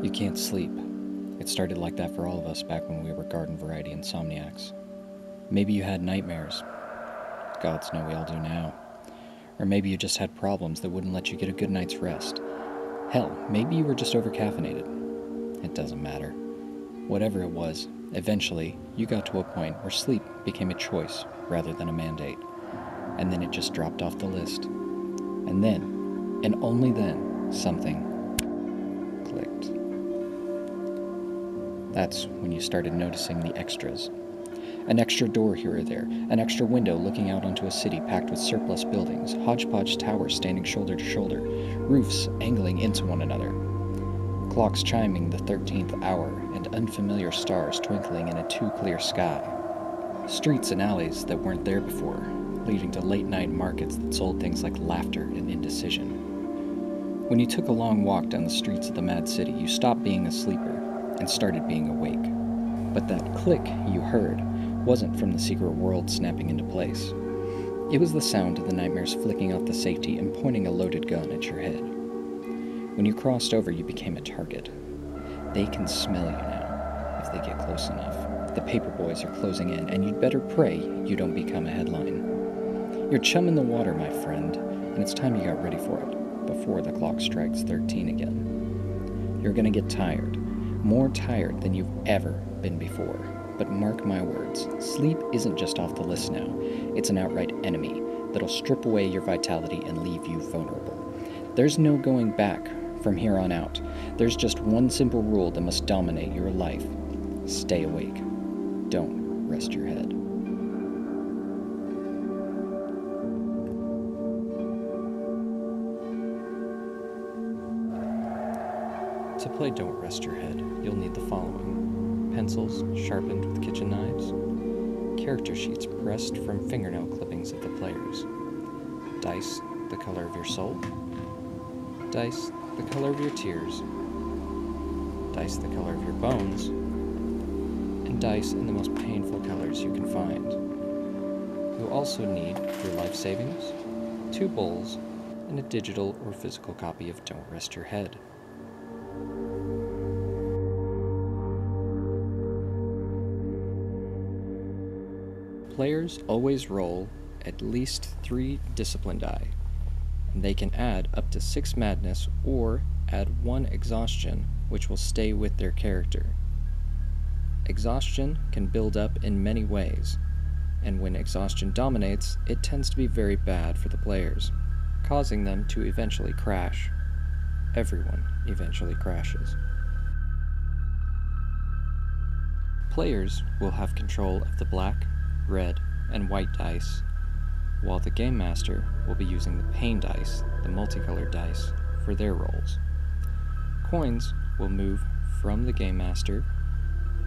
You can't sleep. It started like that for all of us back when we were garden variety insomniacs. Maybe you had nightmares. Gods know we all do now. Or maybe you just had problems that wouldn't let you get a good night's rest. Hell, maybe you were just overcaffeinated. It doesn't matter. Whatever it was, eventually, you got to a point where sleep became a choice rather than a mandate. And then it just dropped off the list. And then, and only then, something clicked. That's when you started noticing the extras. An extra door here or there, an extra window looking out onto a city packed with surplus buildings, hodgepodge towers standing shoulder to shoulder, roofs angling into one another, clocks chiming the 13th hour, and unfamiliar stars twinkling in a too-clear sky. Streets and alleys that weren't there before, leading to late-night markets that sold things like laughter and indecision. When you took a long walk down the streets of the mad city, you stopped being a sleeper and started being awake. But that click you heard wasn't from the secret world snapping into place. It was the sound of the nightmares flicking off the safety and pointing a loaded gun at your head. When you crossed over, you became a target. They can smell you now, if they get close enough. The paper boys are closing in, and you'd better pray you don't become a headline. You're chum in the water, my friend, and it's time you got ready for it, before the clock strikes 13 again. You're gonna get tired, more tired than you've ever been before. But mark my words, sleep isn't just off the list now. It's an outright enemy that'll strip away your vitality and leave you vulnerable. There's no going back from here on out. There's just one simple rule that must dominate your life. Stay awake. Don't rest your head. To play Don't Rest Your Head, you'll need the following. Pencils sharpened with kitchen knives, character sheets pressed from fingernail clippings of the players, dice the color of your soul, dice the color of your tears, dice the color of your bones, and dice in the most painful colors you can find. You'll also need your life savings, 2 bowls, and a digital or physical copy of Don't Rest Your Head. Players always roll at least 3 discipline die, and they can add up to 6 madness or add 1 exhaustion, which will stay with their character. Exhaustion can build up in many ways, and when exhaustion dominates, it tends to be very bad for the players, causing them to eventually crash. Everyone eventually crashes. Players will have control of the black, red, and white dice, while the Game Master will be using the pain dice, the multicolored dice, for their rolls. Coins will move from the Game Master,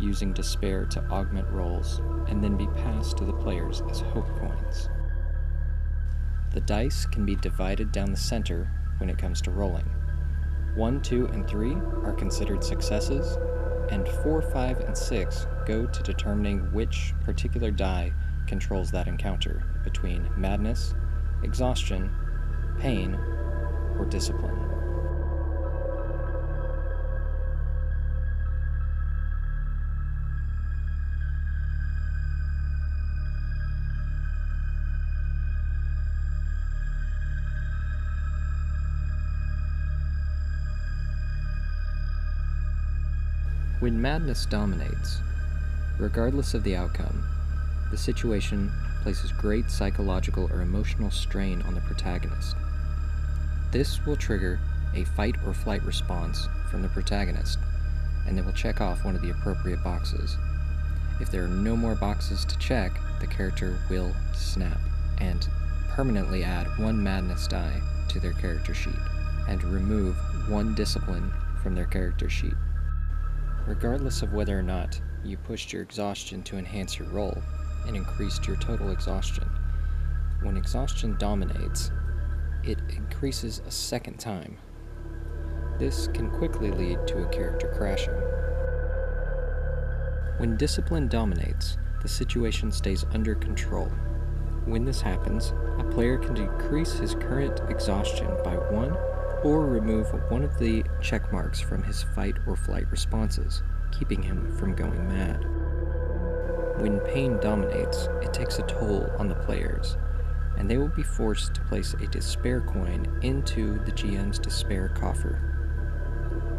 using despair to augment rolls, and then be passed to the players as hope coins. The dice can be divided down the center when it comes to rolling. 1, 2, and 3 are considered successes, and 4, 5, and 6 go to determining which particular die controls that encounter between madness, exhaustion, pain, or discipline. When madness dominates, regardless of the outcome, the situation places great psychological or emotional strain on the protagonist. This will trigger a fight or flight response from the protagonist, and they will check off one of the appropriate boxes. If there are no more boxes to check, the character will snap and permanently add 1 madness die to their character sheet, and remove 1 discipline from their character sheet. Regardless of whether or not you pushed your exhaustion to enhance your roll and increased your total exhaustion, when exhaustion dominates, it increases a second time. This can quickly lead to a character crashing. When discipline dominates, the situation stays under control. When this happens, a player can decrease his current exhaustion by 1 or remove one of the check marks from his fight or flight responses, keeping him from going mad. When pain dominates, it takes a toll on the players, and they will be forced to place a despair coin into the GM's despair coffer.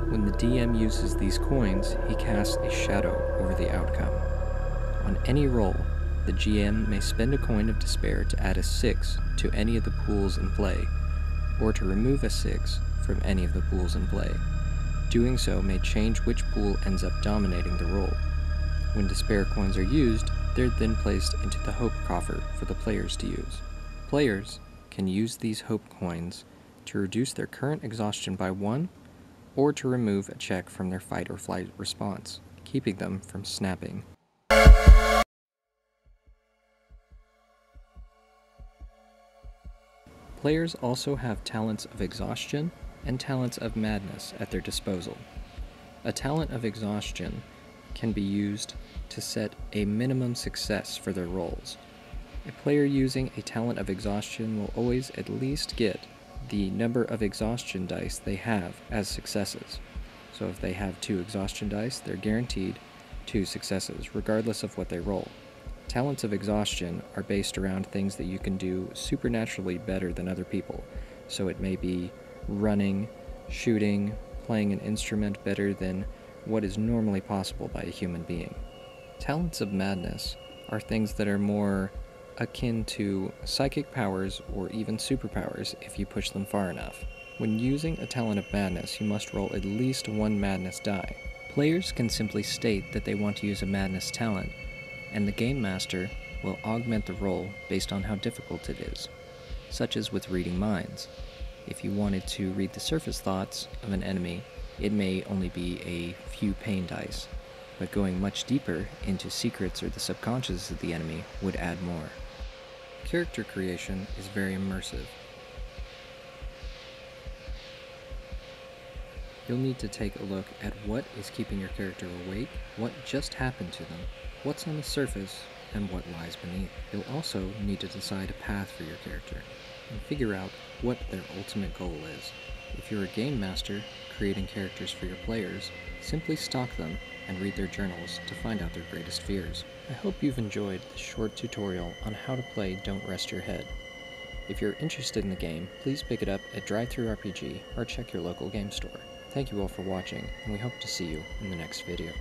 When the DM uses these coins, he casts a shadow over the outcome. On any roll, the GM may spend a coin of despair to add a 6 to any of the pools in play, or to remove a 6 from any of the pools in play. Doing so may change which pool ends up dominating the roll. When despair coins are used, they're then placed into the hope coffer for the players to use. Players can use these hope coins to reduce their current exhaustion by 1, or to remove a check from their fight or flight response, keeping them from snapping. Players also have talents of exhaustion and talents of madness at their disposal. A talent of exhaustion can be used to set a minimum success for their rolls. A player using a talent of exhaustion will always at least get the number of exhaustion dice they have as successes. So if they have 2 exhaustion dice, they're guaranteed 2 successes, regardless of what they roll. Talents of exhaustion are based around things that you can do supernaturally better than other people. So it may be running, shooting, playing an instrument better than what is normally possible by a human being. Talents of madness are things that are more akin to psychic powers or even superpowers if you push them far enough. When using a talent of madness, you must roll at least 1 madness die. Players can simply state that they want to use a madness talent, and the Game Master will augment the roll based on how difficult it is, such as with reading minds. If you wanted to read the surface thoughts of an enemy, it may only be a few pain dice, but going much deeper into secrets or the subconscious of the enemy would add more. Character creation is very immersive. You'll need to take a look at what is keeping your character awake, what just happened to them, what's on the surface, and what lies beneath. You'll also need to decide a path for your character, and figure out what their ultimate goal is. If you're a game master creating characters for your players, simply stalk them and read their journals to find out their greatest fears. I hope you've enjoyed this short tutorial on how to play Don't Rest Your Head. If you're interested in the game, please pick it up at DriveThruRPG or check your local game store. Thank you all for watching, and we hope to see you in the next video.